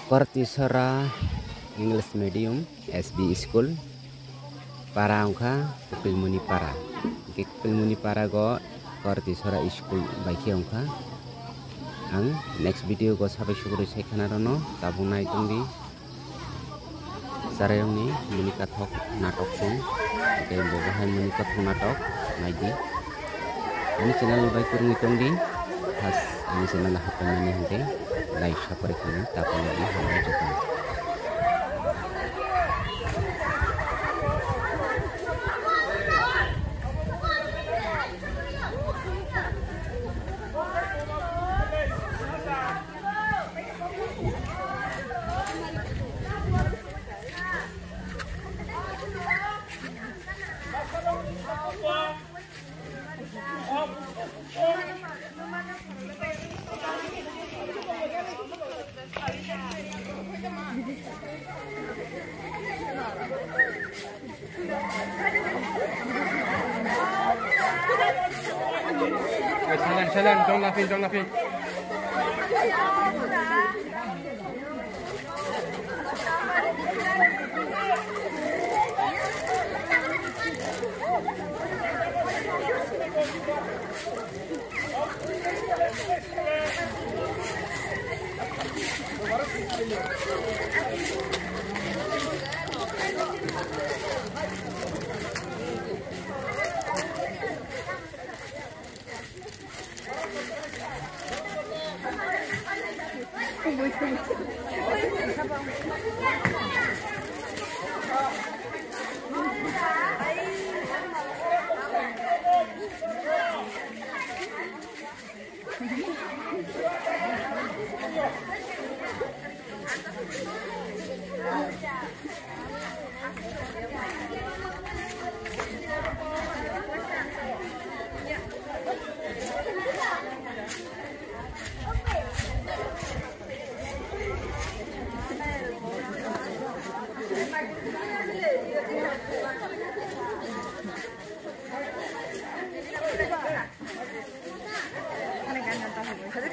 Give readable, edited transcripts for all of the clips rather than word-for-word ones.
Kortisora English Medium SB School para angka Kepilmuni para Kepilmuni para go Kortisora School baiki angka ang next video go sabai syukur saya kanarono tabung naik tungdi sarayong ni menikathok natok sung kay bobahan menikathok natok naidi ini channel baik kurang tungdi khas ini channel hapan ini hente like sapore kini tapon lagi hamai jatang Jalan, jangan lapin.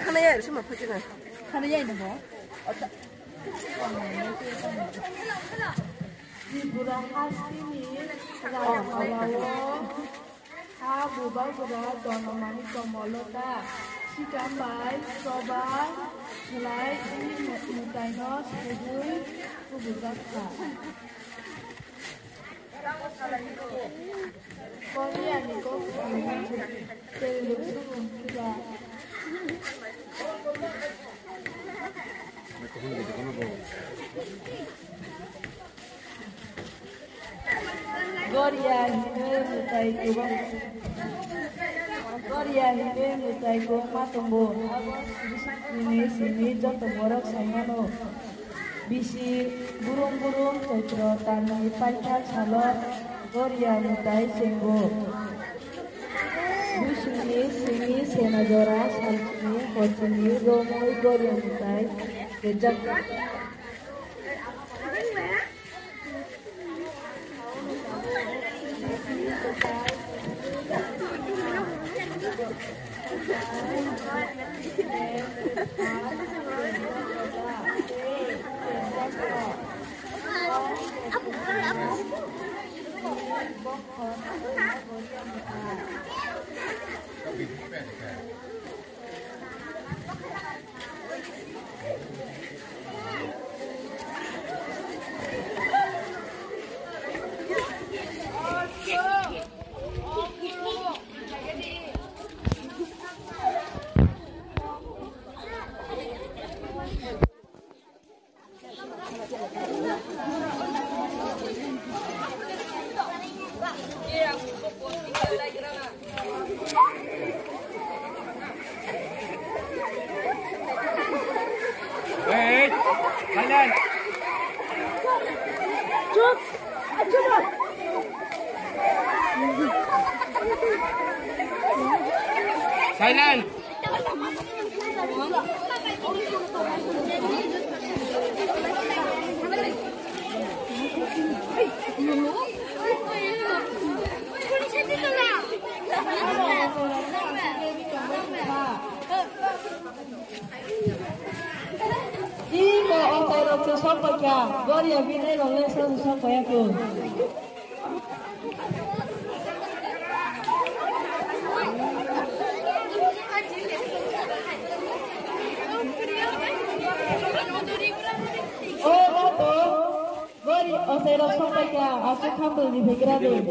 카메라에 이렇게 막 퍼지는. 카메라에 있는 거? Gura hasini rajawawo ha bubai gura donamani komolota sitambai sobai mulai ini mutainos kubui kubuzaka Korea niko telur juga Korea hine mutai ko matombo sini joto borok samano bisi burung-burung cetro tanah pacar salot Korea mutai senggo sini senajora salcini kocini romoi Korea mutai kejak Thailand. Thailand. Iko 어서 선박이야. 머리야 미네 롤레서 선박이고. Mari, saya nak sampaikan aku kambing di Belgrade.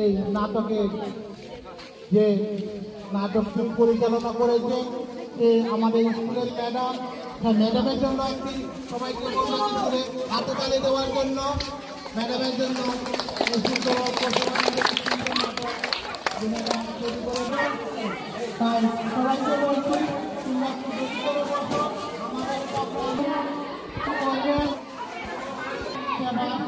এই নাটকের যে নাটকটি পরিচালনা করেছে সে আমাদের স্কুলের ম্যাডাম। ম্যাডামের জন্য একটি সবাইকে বলবো করে হাতে তালি দেওয়ার জন্য ম্যাডামের জন্য তাই সবাইকে বলছি আমাদের